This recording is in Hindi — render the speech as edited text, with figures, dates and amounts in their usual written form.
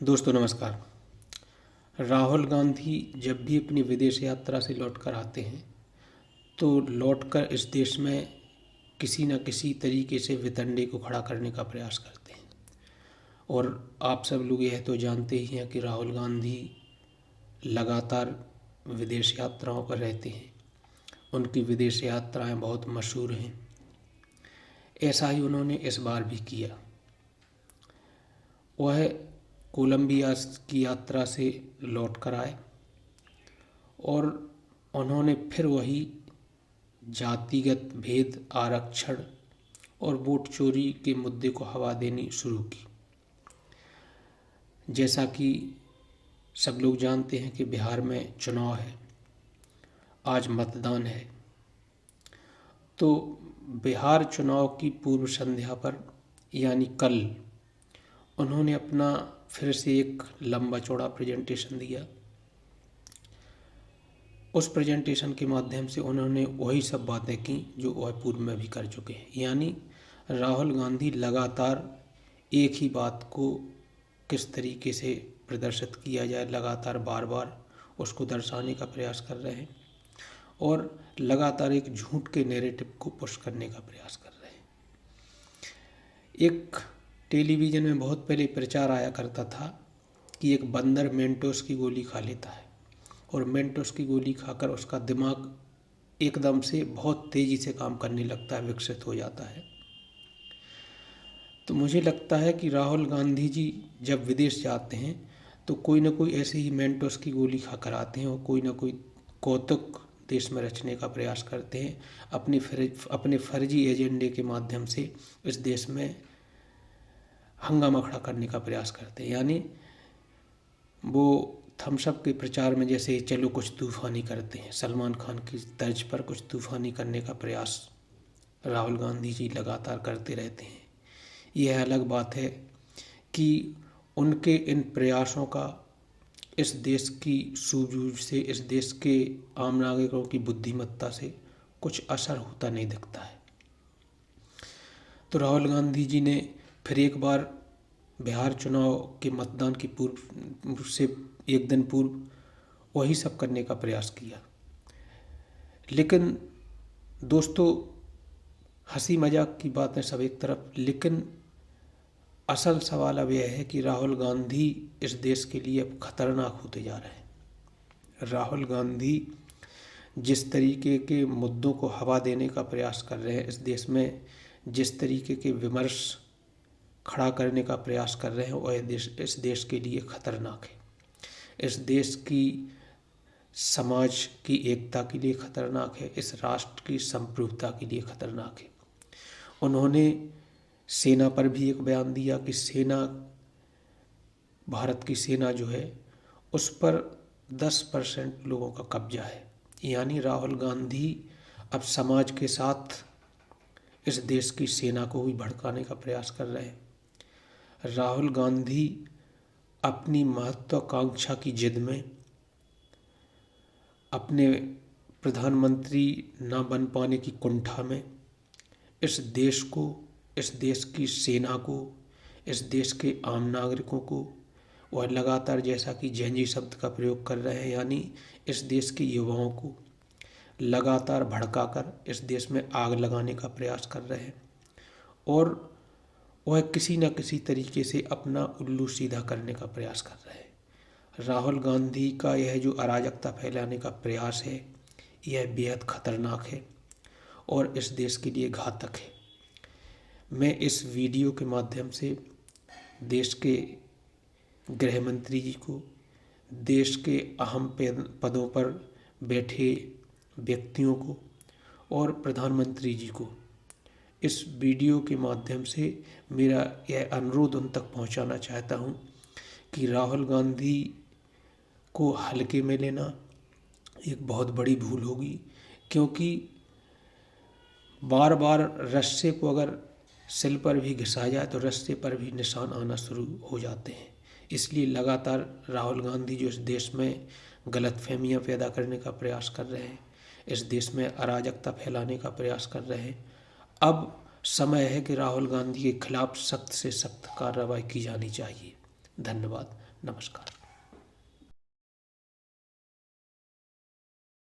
दोस्तों नमस्कार। राहुल गांधी जब भी अपनी विदेश यात्रा से लौटकर आते हैं तो लौटकर इस देश में किसी न किसी तरीके से वितंडे को खड़ा करने का प्रयास करते हैं। और आप सब लोग यह तो जानते ही हैं कि राहुल गांधी लगातार विदेश यात्राओं पर रहते हैं। उनकी विदेश यात्राएं बहुत मशहूर हैं। ऐसा ही उन्होंने इस बार भी किया। वह कोलंबिया की यात्रा से लौट कर आए और उन्होंने फिर वही जातिगत भेद, आरक्षण और वोट चोरी के मुद्दे को हवा देनी शुरू की। जैसा कि सब लोग जानते हैं कि बिहार में चुनाव है, आज मतदान है। तो बिहार चुनाव की पूर्व संध्या पर यानी कल उन्होंने अपना फिर से एक लंबा चौड़ा प्रेजेंटेशन दिया। उस प्रेजेंटेशन के माध्यम से उन्होंने वही सब बातें की जो वह पूर्व में भी कर चुके हैं। यानी राहुल गांधी लगातार एक ही बात को किस तरीके से प्रदर्शित किया जाए, लगातार बार बार उसको दर्शाने का प्रयास कर रहे हैं और लगातार एक झूठ के नैरेटिव को पुश करने का प्रयास कर रहे हैं। एक टेलीविज़न में बहुत पहले प्रचार आया करता था कि एक बंदर मेंटोस की गोली खा लेता है और मेंटोस की गोली खाकर उसका दिमाग एकदम से बहुत तेज़ी से काम करने लगता है, विकसित हो जाता है। तो मुझे लगता है कि राहुल गांधी जी जब विदेश जाते हैं तो कोई ना कोई ऐसे ही मेंटोस की गोली खाकर आते हैं और कोई ना कोई कौतुक देश में रचने का प्रयास करते हैं। अपने फर्जी एजेंडे के माध्यम से इस देश में हंगामा खड़ा करने का प्रयास करते हैं। यानी वो थम्सअप के प्रचार में जैसे चलो कुछ तूफ़ानी करते हैं, सलमान खान की तर्ज पर कुछ तूफ़ानी करने का प्रयास राहुल गांधी जी लगातार करते रहते हैं। यह अलग बात है कि उनके इन प्रयासों का इस देश की सूझबूझ से, इस देश के आम नागरिकों की बुद्धिमत्ता से कुछ असर होता नहीं दिखता है। तो राहुल गांधी जी ने फिर एक बार बिहार चुनाव के मतदान की पूर्व से एक दिन पूर्व वही सब करने का प्रयास किया। लेकिन दोस्तों, हंसी मजाक की बातें सब एक तरफ, लेकिन असल सवाल अब यह है कि राहुल गांधी इस देश के लिए अब खतरनाक होते जा रहे हैं। राहुल गांधी जिस तरीके के मुद्दों को हवा देने का प्रयास कर रहे हैं, इस देश में जिस तरीके के विमर्श खड़ा करने का प्रयास कर रहे हैं, वह इस देश के लिए खतरनाक है। इस देश की समाज की एकता के लिए खतरनाक है, इस राष्ट्र की संप्रभुता के लिए खतरनाक है। उन्होंने सेना पर भी एक बयान दिया कि भारत की सेना जो है उस पर 10% लोगों का कब्जा है। यानी राहुल गांधी अब समाज के साथ इस देश की सेना को भी भड़काने का प्रयास कर रहे हैं। राहुल गांधी अपनी महत्वाकांक्षा की जिद में, अपने प्रधानमंत्री न बन पाने की कुंठा में इस देश को, इस देश की सेना को, इस देश के आम नागरिकों को वह लगातार, जैसा कि जेनजी शब्द का प्रयोग कर रहे हैं, यानी इस देश के युवाओं को लगातार भड़काकर इस देश में आग लगाने का प्रयास कर रहे हैं और वह किसी न किसी तरीके से अपना उल्लू सीधा करने का प्रयास कर रहे हैं। राहुल गांधी का यह जो अराजकता फैलाने का प्रयास है, यह बेहद खतरनाक है और इस देश के लिए घातक है। मैं इस वीडियो के माध्यम से देश के गृह मंत्री जी को, देश के अहम पदों पर बैठे व्यक्तियों को और प्रधानमंत्री जी को इस वीडियो के माध्यम से मेरा यह अनुरोध उन तक पहुंचाना चाहता हूं कि राहुल गांधी को हल्के में लेना एक बहुत बड़ी भूल होगी, क्योंकि बार बार रस्से को अगर सिल पर भी घिसा जाए तो रस्से पर भी निशान आना शुरू हो जाते हैं। इसलिए लगातार राहुल गांधी जो इस देश में गलतफहमियां पैदा करने का प्रयास कर रहे हैं, इस देश में अराजकता फैलाने का प्रयास कर रहे हैं, अब समय है कि राहुल गांधी के खिलाफ सख्त से सख्त कार्रवाई की जानी चाहिए। धन्यवाद। नमस्कार।